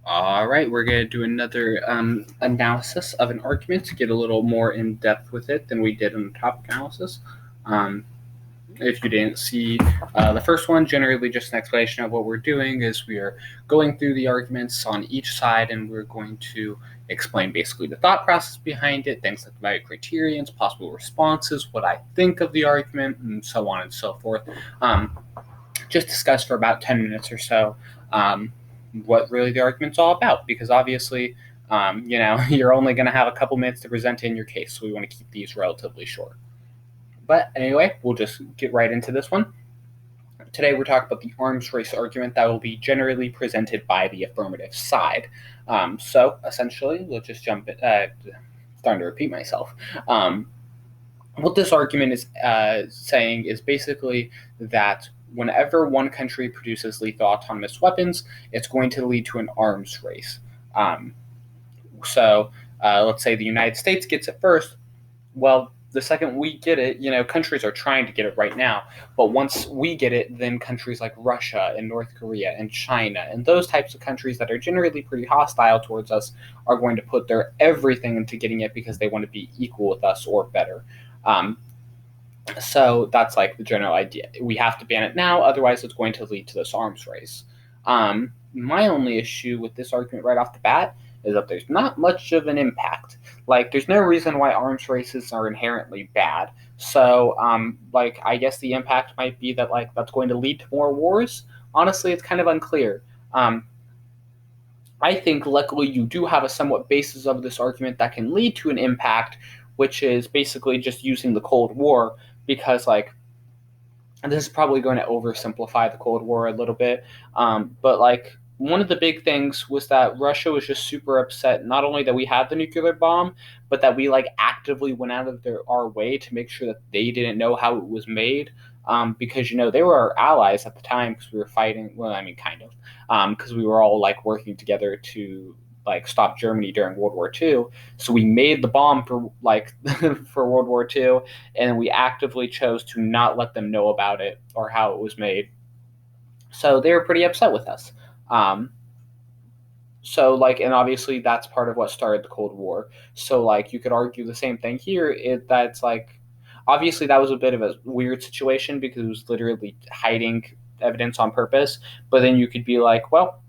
All right, we're going to do another analysis of an argument to get a little more in depth with it than we did in the topic analysis. Um, if you didn't see the first one, generally just an explanation of what we're doing is we are going through the arguments on each side and we're going to explain basically the thought process behind it, things like value criterions, possible responses, what I think of the argument, and so on and so forth. Just discuss for about 10 minutes or so what really the argument's all about, because obviously, you're only going to have a couple minutes to present in your case, so we want to keep these relatively short. But anyway, we'll just get right into this one. Today we're talking about the arms race argument that will be generally presented by the affirmative side. So essentially, let's just jump in. Starting to repeat myself. What this argument is saying is basically that whenever one country produces lethal autonomous weapons, it's going to lead to an arms race. So let's say the United States gets it first. Well, the second we get it, countries are trying to get it right now. But once we get it, then countries like Russia and North Korea and China and those types of countries that are generally pretty hostile towards us are going to put their everything into getting it because they want to be equal with us or better. Um, so that's like the general idea. We have to ban it now, otherwise it's going to lead to this arms race. My only issue with this argument right off the bat is that there's not much of an impact. Like, there's no reason why arms races are inherently bad. So, I guess the impact might be that, like, that's going to lead to more wars. Honestly, it's kind of unclear. Um, I think, luckily, you do have a somewhat basis of this argument that can lead to an impact, which is basically just using the Cold War, because, like, and this is probably going to oversimplify the Cold War a little bit, but like one of the big things was that Russia was just super upset, not only that we had the nuclear bomb, but that we like actively went out of our way to make sure that they didn't know how it was made. Because they were our allies at the time because we were fighting. Well, I mean, kind of, because we were all like working together to like stop Germany during World War II. So we made the bomb for like for World War II, and we actively chose to not let them know about it or how it was made. So they were pretty upset with us. Um, and obviously that's part of what started the Cold War. So like you could argue the same thing here. That's like obviously that was a bit of a weird situation because it was literally hiding evidence on purpose. But then you could be like, well,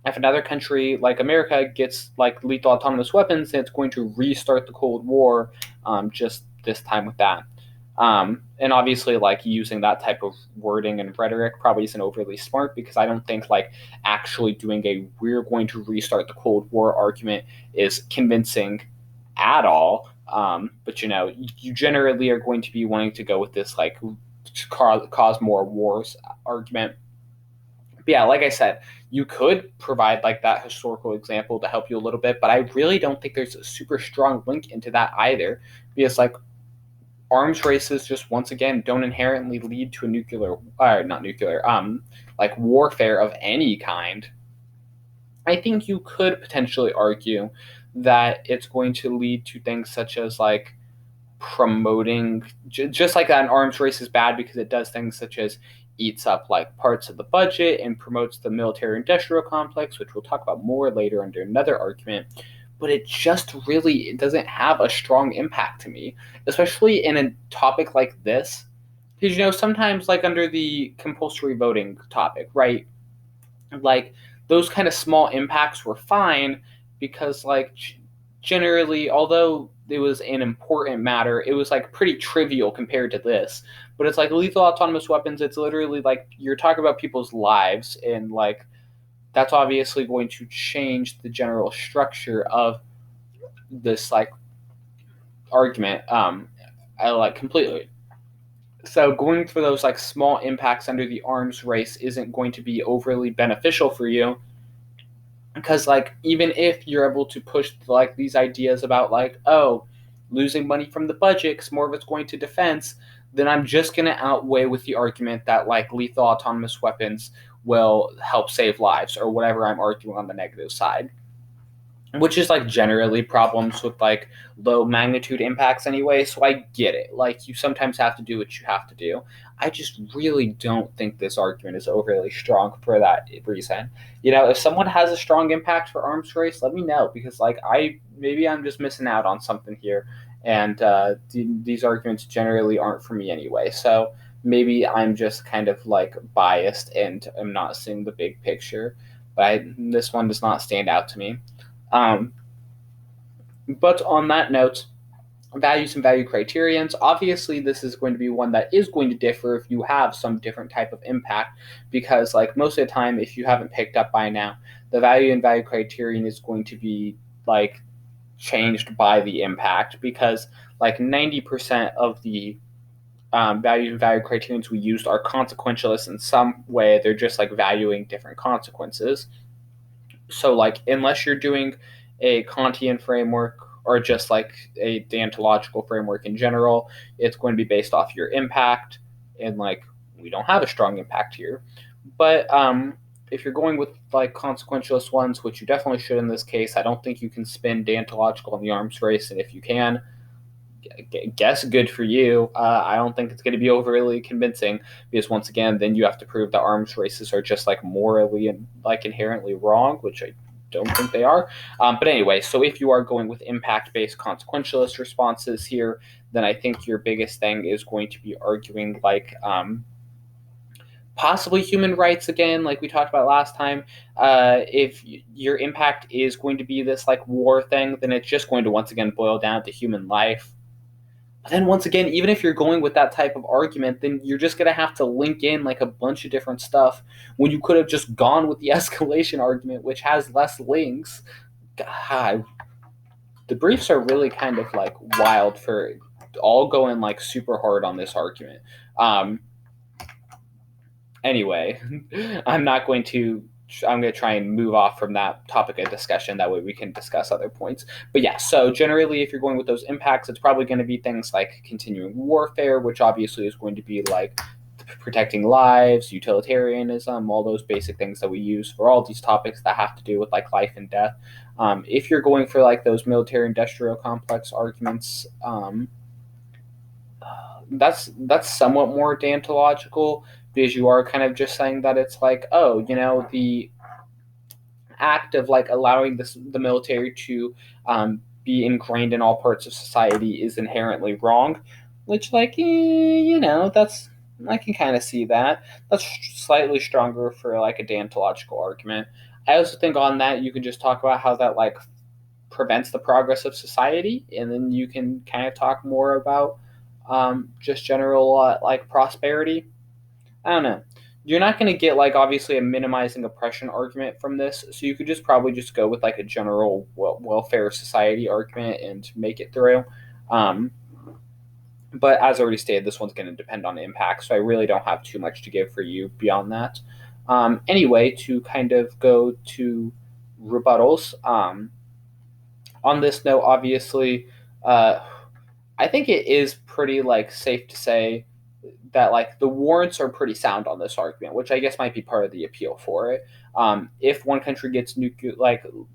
if another country like America gets like lethal autonomous weapons, then it's going to restart the Cold War, just this time with that. And obviously, like using that type of wording and rhetoric probably isn't overly smart because I don't think like actually doing a "we're going to restart the Cold War" argument is convincing at all. But you generally are going to be wanting to go with this like cause more wars argument. But yeah, like I said, you could provide like that historical example to help you a little bit, but I really don't think there's a super strong link into that either, because like arms races just once again don't inherently lead to a not nuclear, like warfare of any kind. I think you could potentially argue that it's going to lead to things such as like promoting just like that an arms race is bad because it does things such as eats up like parts of the budget and promotes the military industrial complex, which we'll talk about more later under another argument. But it doesn't have a strong impact to me, especially in a topic like this, because sometimes like under the compulsory voting topic, right, like those kind of small impacts were fine because like generally, although it was an important matter, it was like pretty trivial compared to this. But it's like lethal autonomous weapons, it's literally like you're talking about people's lives, and like that's obviously going to change the general structure of this like argument. I like completely. So going for those like small impacts under the arms race isn't going to be overly beneficial for you, because like even if you're able to push like these ideas about like, oh, losing money from the budget because more of it's going to defense, then I'm just going to outweigh with the argument that like lethal autonomous weapons will help save lives or whatever I'm arguing on the negative side. which is like generally problems with like low magnitude impacts anyway. So I get it. Like you sometimes have to do what you have to do. I just really don't think this argument is overly strong for that reason. If someone has a strong impact for arms race, let me know because like I'm just missing out on something here, and these arguments generally aren't for me anyway. So maybe I'm just kind of like biased and I'm not seeing the big picture. But this one does not stand out to me. Um, but on that note, values and value criterions, obviously this is going to be one that is going to differ if you have some different type of impact, because like most of the time, if you haven't picked up by now, the value and value criterion is going to be like changed by the impact, because like 90% of the value and value criterions we used are consequentialist in some way. They're just like valuing different consequences. So like unless you're doing a Kantian framework or just like a deontological framework in general, it's going to be based off your impact, and like we don't have a strong impact here. But if you're going with like consequentialist ones, which you definitely should in this case, I don't think you can spin deontological in the arms race, and if you can, guess good for you. I don't think it's going to be overly convincing, because once again, then you have to prove that arms races are just like morally and like inherently wrong, which I don't think they are. But anyway, so if you are going with impact-based consequentialist responses here, then I think your biggest thing is going to be arguing like possibly human rights again, like we talked about last time. If your impact is going to be this like war thing, then it's just going to once again boil down to human life. But then once again, even if you're going with that type of argument, then you're just going to have to link in like a bunch of different stuff when you could have just gone with the escalation argument, which has less links. God, the briefs are really kind of like wild for all going like super hard on this argument. Um, anyway, I'm not going to. I'm going to try and move off from that topic of discussion. That way we can discuss other points. But yeah, so generally, if you're going with those impacts, it's probably going to be things like continuing warfare, which obviously is going to be like protecting lives, utilitarianism, all those basic things that we use for all these topics that have to do with like life and death. If you're going for like those military industrial complex arguments, that's somewhat more deontological, because you are kind of just saying that it's like, oh, the act of like allowing the military to be ingrained in all parts of society is inherently wrong, which like that's, I can kind of see that. That's slightly stronger for like a deontological argument. I also think on that you can just talk about how that like prevents the progress of society, and then you can kind of talk more about just general like prosperity. I don't know. You're not going to get like obviously a minimizing oppression argument from this, so you could just probably just go with like a general welfare society argument and make it through. Um, but as already stated, this one's going to depend on impact, so I really don't have too much to give for you beyond that. Anyway, to kind of go to rebuttals. On this note, obviously, uh, I think it is pretty like safe to say that like the warrants are pretty sound on this argument, which I guess might be part of the appeal for it. If one country gets lethal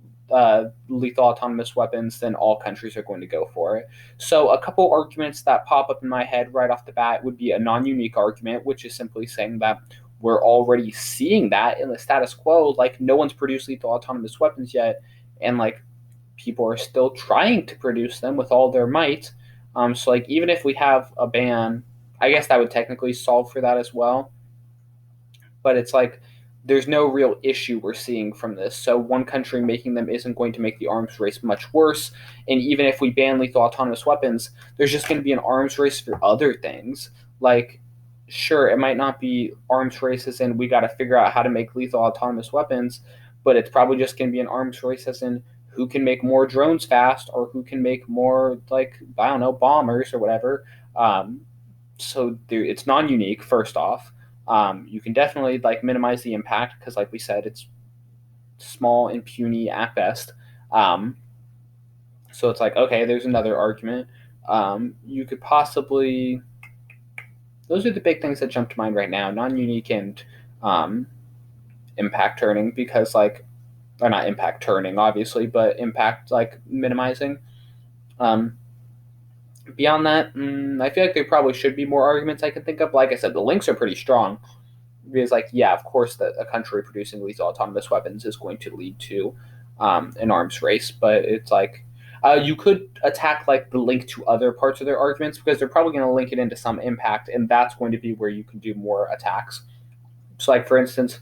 autonomous weapons, then all countries are going to go for it. So a couple arguments that pop up in my head right off the bat would be a non-unique argument, which is simply saying that we're already seeing that in the status quo. Like no one's produced lethal autonomous weapons yet, and like people are still trying to produce them with all their might. So like even if we have a ban, I guess that would technically solve for that as well. But it's like there's no real issue we're seeing from this. So one country making them isn't going to make the arms race much worse. And even if we ban lethal autonomous weapons, there's just going to be an arms race for other things. Like, sure, it might not be arms races and we got to figure out how to make lethal autonomous weapons, but it's probably just going to be an arms race as in who can make more drones fast or who can make more, like, I don't know, bombers or whatever. So it's non-unique, first off. You can definitely like minimize the impact because, like we said, it's small and puny at best. Um, so it's like, okay, there's another argument. You could possibly, those are the big things that jump to mind right now, non-unique and um, impact turning, because like or not impact turning, obviously, but impact like minimizing. Um, Beyond that, I feel like there probably should be more arguments I can think of. Like I said, the links are pretty strong because, like, yeah, of course, that a country producing lethal autonomous weapons is going to lead to an arms race, but it's like you could attack like the link to other parts of their arguments because they're probably going to link it into some impact, and that's going to be where you can do more attacks. So, like for instance,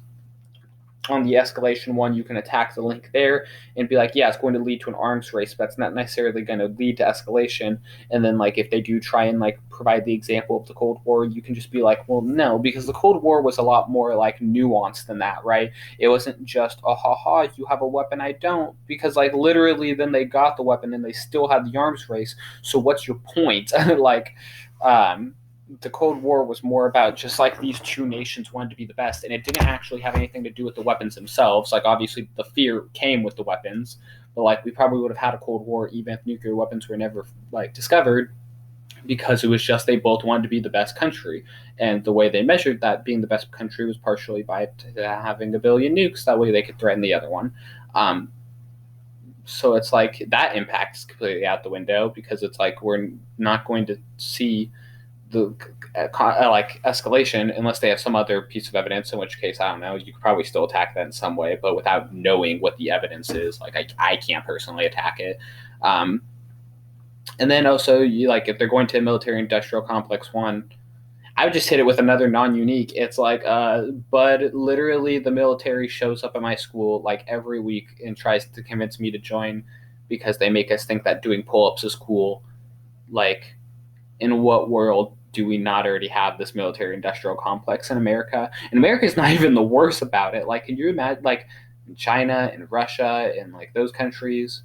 on the escalation one, you can attack the link there and be like, yeah, it's going to lead to an arms race, but it's not necessarily going to lead to escalation. And then, like, if they do try and like provide the example of the Cold War, you can just be like, well, no, because the Cold War was a lot more like nuanced than that, right? It wasn't just, oh, ha, ha, you have a weapon, I don't, because like literally, then they got the weapon and they still had the arms race. So what's your point? like, um, the Cold War was more about just like these two nations wanted to be the best, and it didn't actually have anything to do with the weapons themselves. Like obviously the fear came with the weapons, but like we probably would have had a Cold War even if nuclear weapons were never like discovered, because it was just they both wanted to be the best country, and the way they measured that being the best country was partially by having a billion nukes. That way they could threaten the other one. Um, so it's like that impact is completely out the window because it's like we're not going to see the like escalation unless they have some other piece of evidence, in which case I don't know, you could probably still attack that in some way, but without knowing what the evidence is, like I can't personally attack it. And then also you like if they're going to military industrial complex one, I would just hit it with another non-unique. It's like but literally the military shows up at my school like every week and tries to convince me to join because they make us think that doing pull-ups is cool. Like, in what world do we not already have this military industrial complex in America? And America's not even the worst about it. Like, can you imagine, like, in China and Russia and, like, those countries,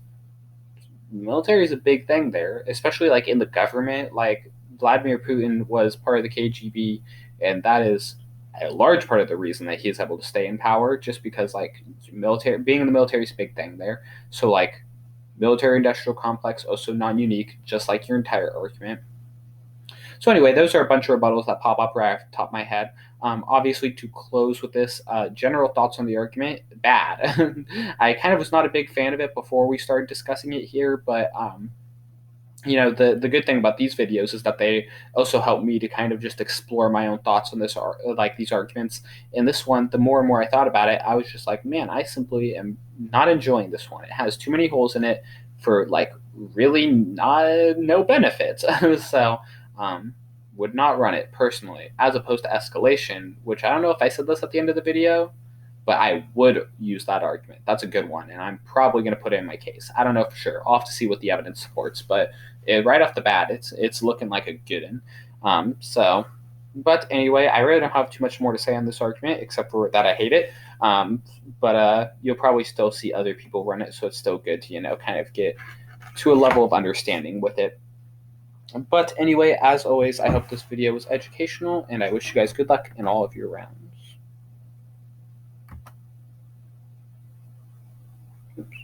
military is a big thing there, especially, like, in the government. Like, Vladimir Putin was part of the KGB, and that is a large part of the reason that he is able to stay in power, just because, like, military, being in the military is a big thing there. So, like, military industrial complex, also non unique, just like your entire argument. So anyway, those are a bunch of rebuttals that pop up right off the top of my head. Obviously, to close with this, general thoughts on the argument, bad. I kind of was not a big fan of it before we started discussing it here, but you know, the good thing about these videos is that they also help me to kind of just explore my own thoughts on this, like these arguments. And this one, the more and more I thought about it, I was just like, man, I simply am not enjoying this one. It has too many holes in it for like really not no benefits. So um, would not run it personally, as opposed to escalation, which I don't know if I said this at the end of the video, but I would use that argument. That's a good one, and I'm probably going to put it in my case. I don't know for sure. I'll have to see what the evidence supports, but right off the bat, it's looking like a good one. But anyway, I really don't have too much more to say on this argument, except for that I hate it. But you'll probably still see other people run it, so it's still good to kind of get to a level of understanding with it. But anyway, as always, I hope this video was educational, and I wish you guys good luck in all of your rounds. Oops.